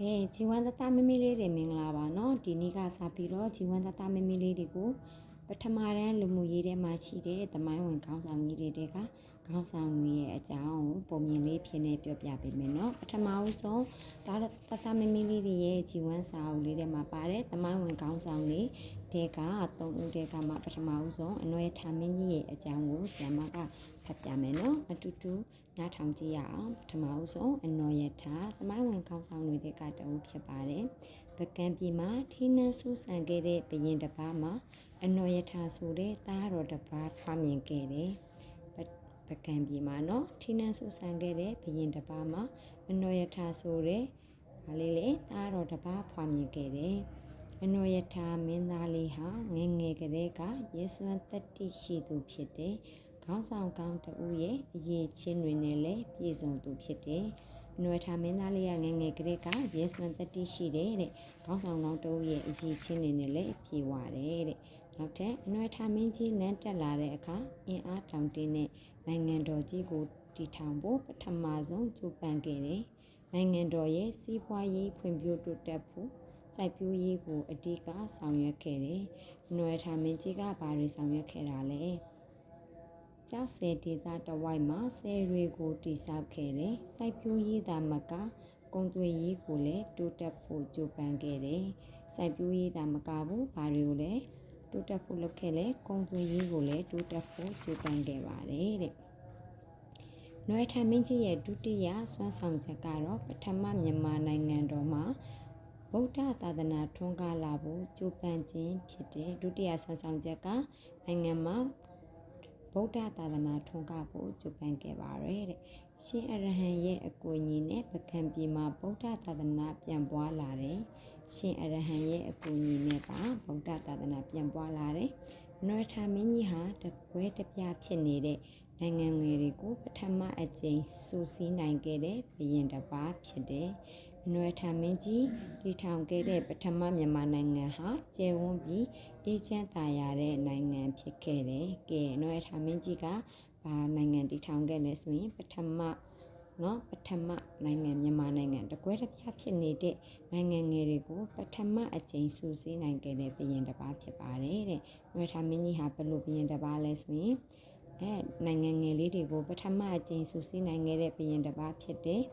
ကဲဂျီဝမ်တတမမီလေးတွေမင်္ဂလာပါနော်ဒီနေ့ကစပြီးတော့ဂျီဝမ်တတမမီလေးတွေကိုပထမတန်းလူမှုရေးထဲမှာရှိတဲ့သမိုင်းဝင်ခေါင်းဆောင်ကြီးတွေကခေါင်းဆောင်တွေရဲ့အကြောင်းကိုပုံမြင်လေးဖြစ်နေပြောပြပေးမယ်နော်ပထမဦးဆုံးဒါတတမမီလေးတွေရဲ့ဂျီဝမ်စာအုပ်လေးထဲမှာပါတယ်သမိုင်းဝင်ခေါင်းဆောင်တွေတွေက3ဦးတွေကမှပထမဦးဆုံးအနွယ်ထာမင်းကြီးရဲ့အကြောင်းကိုဆရာမကဖတ်ပြမယ်နော်အတူတူနားထောင်ကြည့်ရအောင်ပထမဦးဆုံးအနော်ရထားသမိုင်းဝင်ခေါင်းဆောင်တွေကတအုပ်ဖြစ်ပါတယ်ပကံပြည်မှာထင်းနှန်းဆူဆန်ခဲ့တဲ့ဘရင်တစ်ပါးမှာအနော်ရထားဆိုတဲ့သားတော်တစ်ပါးဖွားမြင်ခဲ့တယ်ပကံပြည်မှာနော်ထင်းနှန်းဆူဆန်ခဲ့တဲ့ဘရင်တစ်ပါးမှာအနော်ရထားဆိုတဲ့ဒါလေးလေသားတော်တစ်ပါးဖွားမြင်ခဲ့တယ်အနော်ရထားမင်းသားလေးဟာငယ်ငယ်ကလေးကရေစွမ်းတတိရှိသူဖြစ်တယ်ခေါင်းဆောင်ကောင်းတဦးရဲ့အရေးချင်းတွေနဲ့လည်းပြည့်စုံသူဖြစ်တယ်။အနွယ်ထားမင်းသားလေးကငယ်ငယ်ကလေးကရဲစွမ်းတတိရှိတယ်တဲ့။ခေါင်းဆောင်ကောင်းတဦးရဲ့အရေးချင်းတွေနဲ့လည်းပြည့်ဝတယ်တဲ့။နောက်ထပ်အနွယ်ထားမင်းကြီးနန်းတက်လာတဲ့အခါအင်အားတောင်တင်းတဲ့နိုင်ငံတော်ကြီးကိုတည်ထောင်ဖို့ပထမဆုံးကြိုးပမ်းခဲ့တယ်။နိုင်ငံတော်ရဲ့စီးပွားရေးဖွံ့ဖြိုးတိုးတက်ဖို့စိုက်ပျိုးရေးကိုအဓိကဆောင်ရွက်ခဲ့တယ်။အနွယ်ထားမင်းကြီးကဘာတွေဆောင်ရွက်ခဲ့တာလဲ။ကျောက်ဆယ်ဒေသတဝိုက်မှာဆယ်တွေကိုတိစောက်ခဲ့တယ်။စိုက်ပျိုးရေးသာမကကုန်သွယ်ရေးကိုလည်းတိုးတက်ဖို့ကြိုးပမ်းခဲ့တယ်။စိုက်ပျိုးရေးသာမကဘူးဘာတွေကိုလည်းတိုးတက်ဖို့လုပ်ခဲ့လဲကုန်သွယ်ရေးကိုလည်းတိုးတက်ဖို့ကြိုးပမ်းခဲ့ပါတယ်တဲ့။နွယ်ထမင်းကြီးရဲ့ဒုတိယစွမ်းဆောင်ချက်ကတော့ပထမမြန်မာနိုင်ငံတော်မှာဗုဒ္ဓသာသနာထွန်းကားလာဖို့ကြိုးပမ်းခြင်းဖြစ်တဲ့ဒုတိယစွမ်းဆောင်ချက်ကနိုင်ငံမှာဗုဒ္ဓသာသနာထွန်းကားဖို့ကြိုးပမ်းခဲ့ပါတယ်တဲ့။ရှင်အရဟံရဲ့အကူအညီနဲ့ပကံပြည်မှာဗုဒ္ဓသာသနာပြန်ပွားလာတယ်။ရှင်အရဟံရဲ့အကူအညီနဲ့ပါဗုဒ္ဓသာသနာပြန်ပွားလာတယ်။အနွယ်ထာမင်းကြီးဟာတပွဲတပြဖြစ်နေတဲ့နိုင်ငံငယ်တွေကိုပထမအကြိမ်စူးစီးနိုင်ခဲ့တဲ့ဘုရင်တစ်ပါးဖြစ်တယ်။အနွယ်ထာမင်းကြီးတည်ထောင်ခဲ့တဲ့ပထမမြန်မာနိုင်ငံဟာကျယ်ဝန်းပြီးအေးချမ်းသာယာတဲ့နိုင်ငံဖြစ်ခဲ့တယ်။ကဲအနွယ်ထာမင်းကြီးကဘာနိုင်ငံတည်ထောင်ခဲ့လဲဆိုရင်ပထမနိုင်ငံမြန်မာနိုင်ငံတကွဲတပြားဖြစ်နေတဲ့နိုင်ငံငယ်တွေကိုပထမအကြိမ်စူးစီးနိုင်ခဲ့တဲ့ဘုရင်တစ်ပါးဖြစ်ပါတယ်တဲ့။အနွယ်ထာမင်းကြီးဟာဘယ်လိုဘုရင်တစ်ပါးလဲဆိုရင်နိုင်ငံငယ်လေးတွေကိုပထမအကြိမ်စူးစီးနိုင်ခဲ့တဲ့ဘုရင်တစ်ပါးဖြစ်တဲ့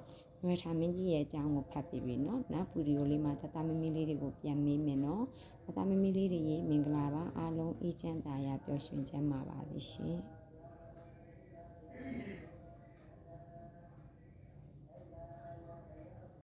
နွယ်ထာမင်းကြီးရဲ့အကြောင်းကိုဖတ်ပြပြီနော်။နောက်ဗီဒီယိုလေးမှာတတမမီလေးတွေကိုပြန်မေးမယ်နော်။တတမမီလေးတွေရေမင်္ဂလာပါအားလုံးအေးချမ်းသာယာပျော်ရွှင်ချမ်းပါပါရှင်။